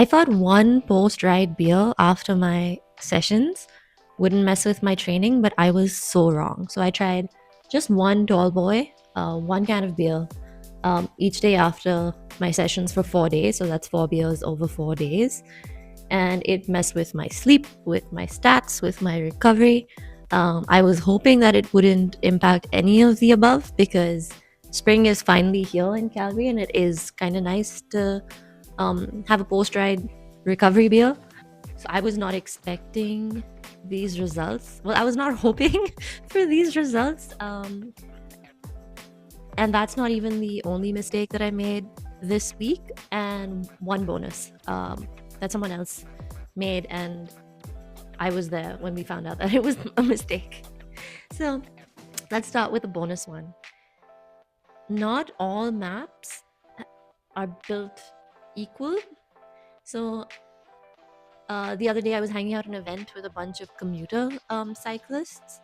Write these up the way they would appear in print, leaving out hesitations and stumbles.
thought one post-ride beer after my sessions wouldn't mess with my training, but I was so wrong. So I tried just one tall boy, one can of beer each day after my sessions for 4 days. So that's 4 beers over 4 days. And it messed with my sleep, with my stats, with my recovery. I was hoping that it wouldn't impact any of the above because spring is finally here in Calgary and it is kind of nice to have a post-ride recovery beer. So I was not expecting these results. Well, I was not hoping for these results. And that's not even the only mistake that I made this week. And one bonus that someone else made, and I was there when we found out that it was a mistake. So let's start with the bonus one. Not all maps are built equal. So the other day I was hanging out at an event with a bunch of commuter cyclists,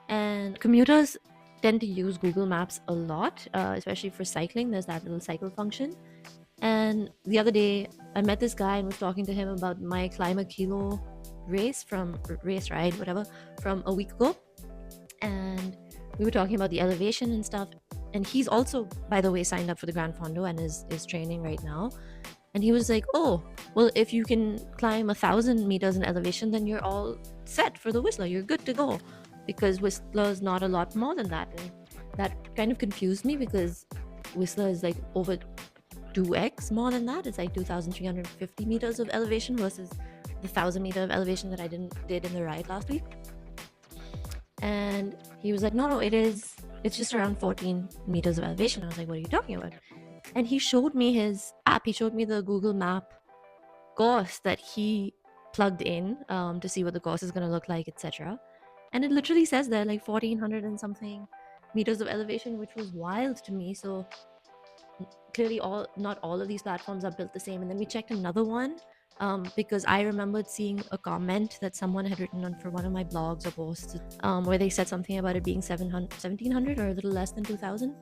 and commuters tend to use Google Maps a lot, especially for cycling. There's that little cycle function. And the other day I met this guy and was talking to him about my Climb a Kilo race ride, whatever, from a week ago. And we were talking about the elevation and stuff. And he's also, by the way, signed up for the Gran Fondo and is training right now. And he was like, oh, well, if you can climb 1,000 meters in elevation, then you're all set for the Whistler. You're good to go, because Whistler is not a lot more than that. And that kind of confused me because Whistler is like over 2x more than that. It's like 2,350 meters of elevation versus the 1,000 meter of elevation that I did in the ride last week. And he was like, no, it's just around 14 meters of elevation. I was like, what are you talking about? And he showed me his app. He showed me the Google Map course that he plugged in to see what the course is going to look like, etc. And it literally says there like 1,400 and something meters of elevation, which was wild to me. So clearly not all of these platforms are built the same. And then we checked another one because I remembered seeing a comment that someone had written on for one of my blogs or posts where they said something about it being 1,700 or a little less than 2,000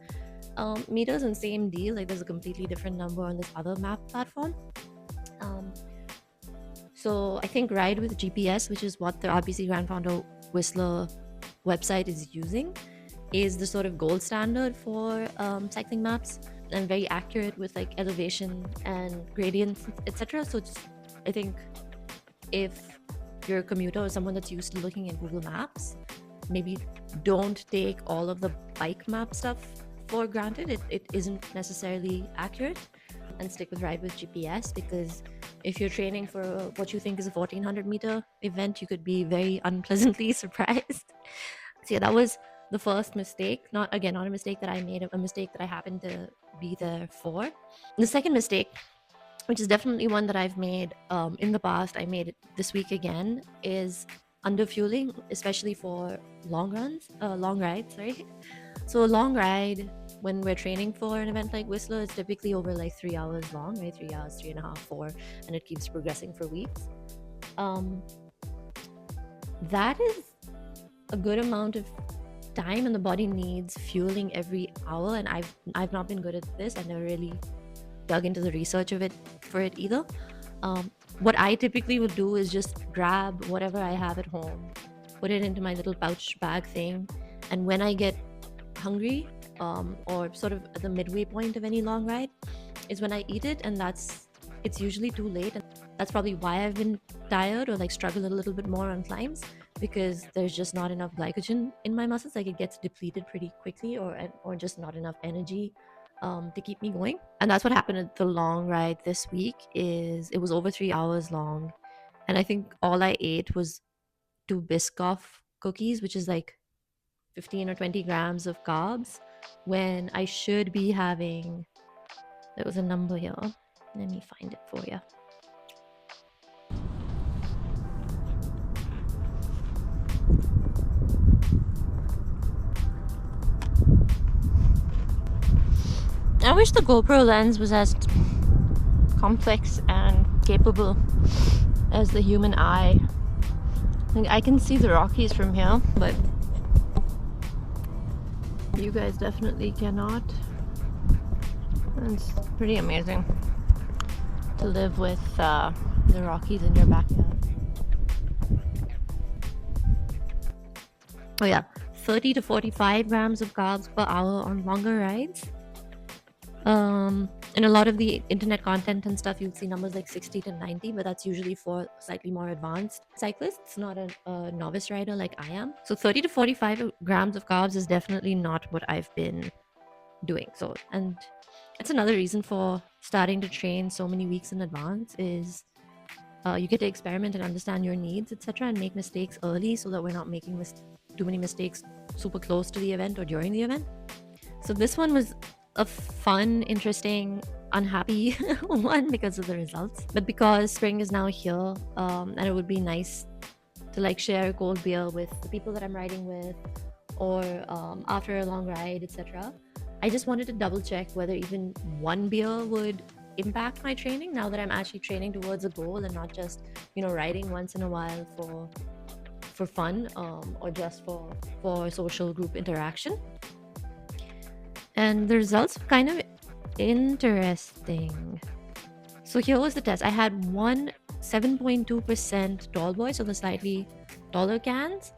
meters, and same deal, like there's a completely different number on this other map platform. So I think Ride with GPS, which is what the RBC Gran Fondo Whistler website is using, is the sort of gold standard for cycling maps, and very accurate with like elevation and gradients, etc. So I think if you're a commuter or someone that's used to looking at Google Maps, maybe don't take all of the bike map stuff for granted. It isn't necessarily accurate, and stick with Ride with GPS, because if you're training for what you think is a 1,400 meter event, you could be very unpleasantly surprised. So yeah, that was the first mistake. Not a mistake that I made, a mistake that I happened to be there for. The second mistake, which is definitely one that I've made in the past, I made it this week again, is underfueling, especially for long rides. So a long ride, when we're training for an event like Whistler, it's typically over like 3 hours long, right? 3 hours, 3.5, 4, and it keeps progressing for weeks. That is a good amount of time, and the body needs fueling every hour. And I've not been good at this. I never really dug into the research of it either. What I typically would do is just grab whatever I have at home, put it into my little pouch bag thing, and when I get hungry, or sort of at the midway point of any long ride, is when I eat it, and it's usually too late. And that's probably why I've been tired or like struggled a little bit more on climbs, because there's just not enough glycogen in my muscles. Like it gets depleted pretty quickly, or just not enough energy to keep me going. And that's what happened at the long ride this week. Is it was over 3 hours long, and I think all I ate was 2 Biscoff cookies, which is like 15 or 20 grams of carbs, when I should be having, there was a number here, let me find it for you. I wish the GoPro lens was as complex and capable as the human eye. Like, I can see the Rockies from here, but you guys definitely cannot. It's pretty amazing. to live with the Rockies in your backyard. Oh yeah, 30 to 45 grams of carbs per hour on longer rides. In a lot of the internet content and stuff, you'll see numbers like 60 to 90, but that's usually for slightly more advanced cyclists, not a novice rider like I am. So 30 to 45 grams of carbs is definitely not what I've been doing. So, and it's another reason for starting to train so many weeks in advance is you get to experiment and understand your needs, etc., and make mistakes early so that we're not making too many mistakes super close to the event or during the event. So this one was a fun, interesting, unhappy one because of the results, but because spring is now here, and it would be nice to like share a cold beer with the people that I'm riding with, or after a long ride, etc. I just wanted to double check whether even one beer would impact my training now that I'm actually training towards a goal and not just, riding once in a while for fun, or just for social group interaction. And the results were kind of interesting. So here was the test. I had one 7.2% tall boy, so the slightly taller cans,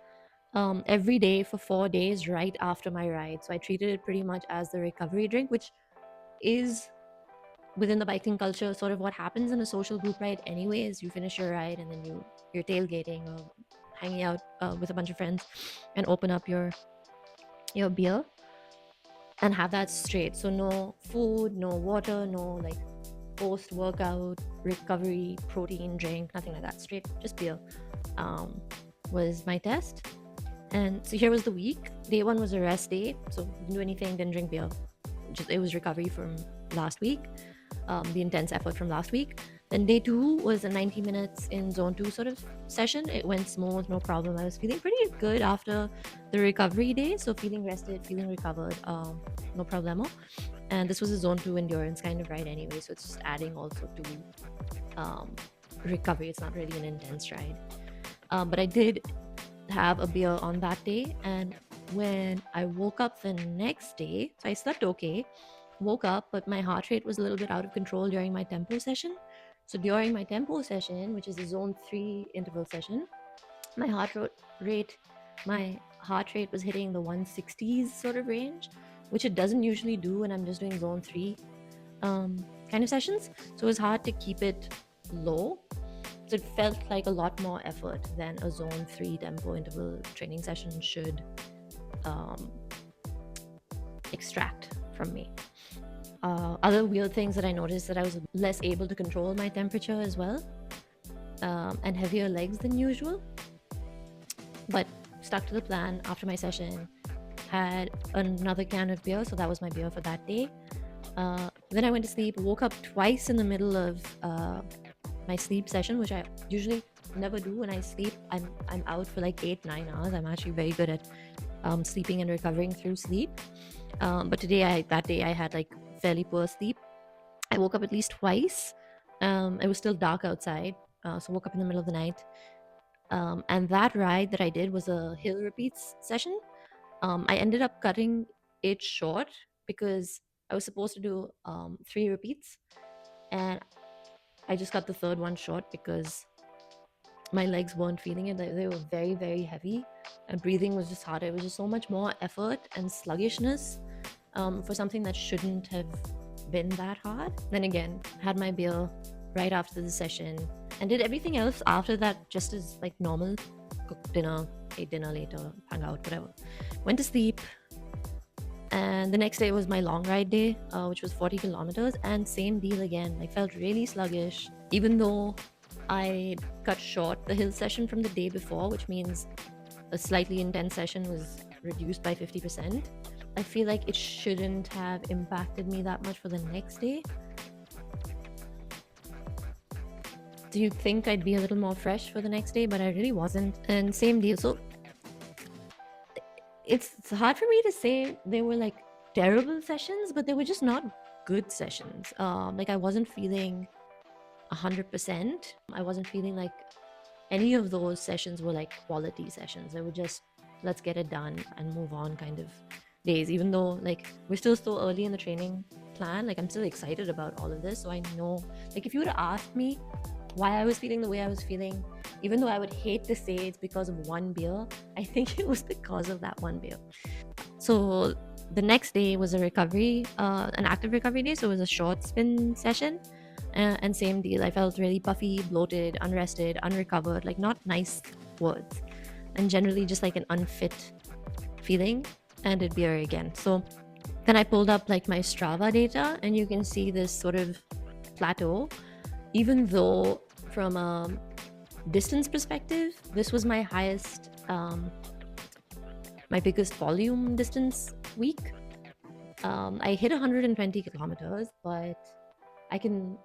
every day for 4 days right after my ride. So I treated it pretty much as the recovery drink, which is within the biking culture sort of what happens in a social group ride anyways. You finish your ride and then you're tailgating or hanging out with a bunch of friends and open up your beer and have that straight. So no food, no water, no like post-workout recovery protein drink, nothing like that. Straight, just beer was my test. And so here was the week. Day 1 was a rest day, so didn't do anything, didn't drink beer. It was recovery from last week, the intense effort from last week. Then day 2 was a 90 minutes in zone 2 sort of session. It went smooth, no problem. I was feeling pretty good after the recovery day, so feeling rested, feeling recovered, no problemo. And this was a zone 2 endurance kind of ride anyway, so it's just adding also to recovery. It's not really an intense ride, but I did have a beer on that day. And when I woke up the next day, so I slept okay, woke up, but my heart rate was a little bit out of control during my tempo session. So during my tempo session, which is a zone 3 interval session, my heart rate was hitting the 160s sort of range, which it doesn't usually do when I'm just doing zone 3 kind of sessions. So it was hard to keep it low. So it felt like a lot more effort than a zone 3 tempo interval training session should extract from me. Other weird things that I noticed, that I was less able to control my temperature as well, and heavier legs than usual. But stuck to the plan. After my session, had another can of beer, so that was my beer for that day. Then I went to sleep, woke up twice in the middle of my sleep session, which I usually never do. When I sleep, I'm out for like 8-9 hours. I'm actually very good at sleeping and recovering through sleep. But that day I had like fairly poor sleep. I woke up at least twice. It was still dark outside, so woke up in the middle of the night. And that ride that I did was a hill repeats session. I ended up cutting it short because I was supposed to do 3 repeats, and I just cut the third one short because my legs weren't feeling it. They were very, very heavy, and breathing was just harder. It was just so much more effort and sluggishness for something that shouldn't have been that hard. Then again, had my beer right after the session and did everything else after that just as like normal. Cooked dinner, ate dinner later, hung out, whatever. Went to sleep. And the next day was my long ride day, which was 40 kilometers, and same deal again. I felt really sluggish, even though I cut short the hill session from the day before, which means a slightly intense session was reduced by 50%. I feel like it shouldn't have impacted me that much for the next day. Do you think I'd be a little more fresh for the next day? But I really wasn't. And same deal. So it's hard for me to say they were like terrible sessions, but they were just not good sessions. Like I wasn't feeling 100%. I wasn't feeling like any of those sessions were like quality sessions. They were just let's get it done and move on kind of days, even though like we're still so early in the training plan. Like, I'm still excited about all of this. So I know, like, if you would have asked me why I was feeling the way I was feeling, even though I would hate to say it's because of one beer, I think it was because of that one beer. So the next day was a recovery, an active recovery day. So it was a short spin session. And same deal. I felt really puffy, bloated, unrested, unrecovered, like not nice words. And generally just like an unfit feeling. And did beer again. So then I pulled up like my Strava data, and you can see this sort of plateau. Even though from a distance perspective, this was my highest, my biggest volume distance week. I hit 120 kilometers, but I can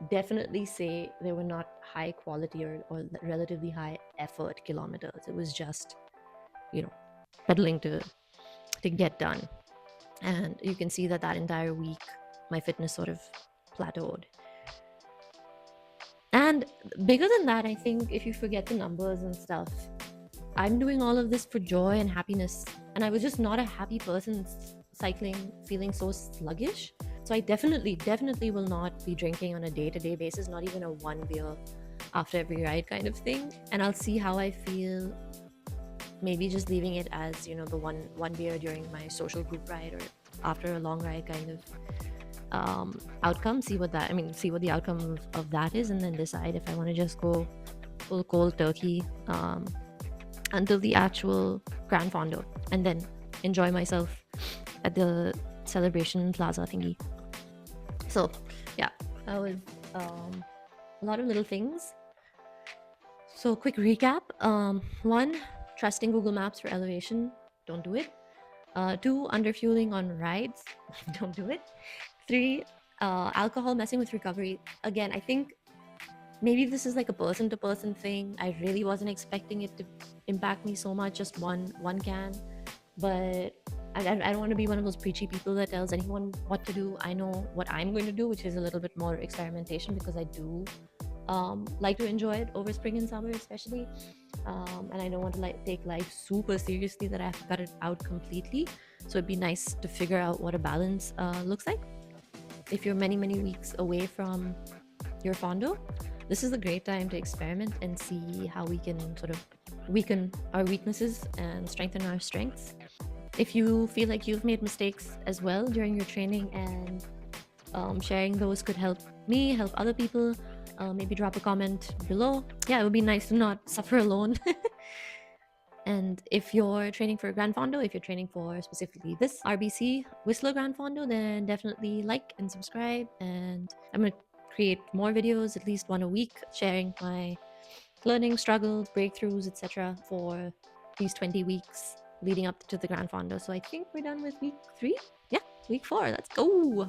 definitely say they were not high quality or relatively high effort kilometers. It was just, pedaling to get done. And you can see that entire week, my fitness sort of plateaued. And bigger than that, I think if you forget the numbers and stuff, I'm doing all of this for joy and happiness. And I was just not a happy person cycling, feeling so sluggish. So I definitely will not be drinking on a day-to-day basis, not even a one beer after every ride kind of thing. And I'll see how I feel, maybe just leaving it as, the one beer during my social group ride or after a long ride kind of outcome. See what the outcome of that is, and then decide if I want to just go full cold turkey until the actual Gran Fondo, and then enjoy myself at the celebration plaza thingy. So yeah, that was a lot of little things. So quick recap. 1, trusting Google Maps for elevation, don't do it. 2, underfueling on rides, don't do it. 3, alcohol messing with recovery. Again, I think maybe this is like a person to person thing. I really wasn't expecting it to impact me so much, just one can. But I don't want to be one of those preachy people that tells anyone what to do. I know what I'm going to do, which is a little bit more experimentation, because I do like to enjoy it over spring and summer especially. And I don't want to take life super seriously that I have to cut it out completely. So it'd be nice to figure out what a balance looks like. If you're many weeks away from your Fondo, this is a great time to experiment and see how we can sort of weaken our weaknesses and strengthen our strengths. If you feel like you've made mistakes as well during your training, and sharing those could help me, help other people, maybe drop a comment below. Yeah, it would be nice to not suffer alone. And if you're training for Gran Fondo, if you're training for specifically this RBC Whistler Gran Fondo, then definitely like and subscribe. And I'm going to create more videos, at least one a week, sharing my learning struggles, breakthroughs, etc. for these 20 weeks leading up to the Gran Fondo. So I think we're done with week 3. Yeah, week 4. Let's go.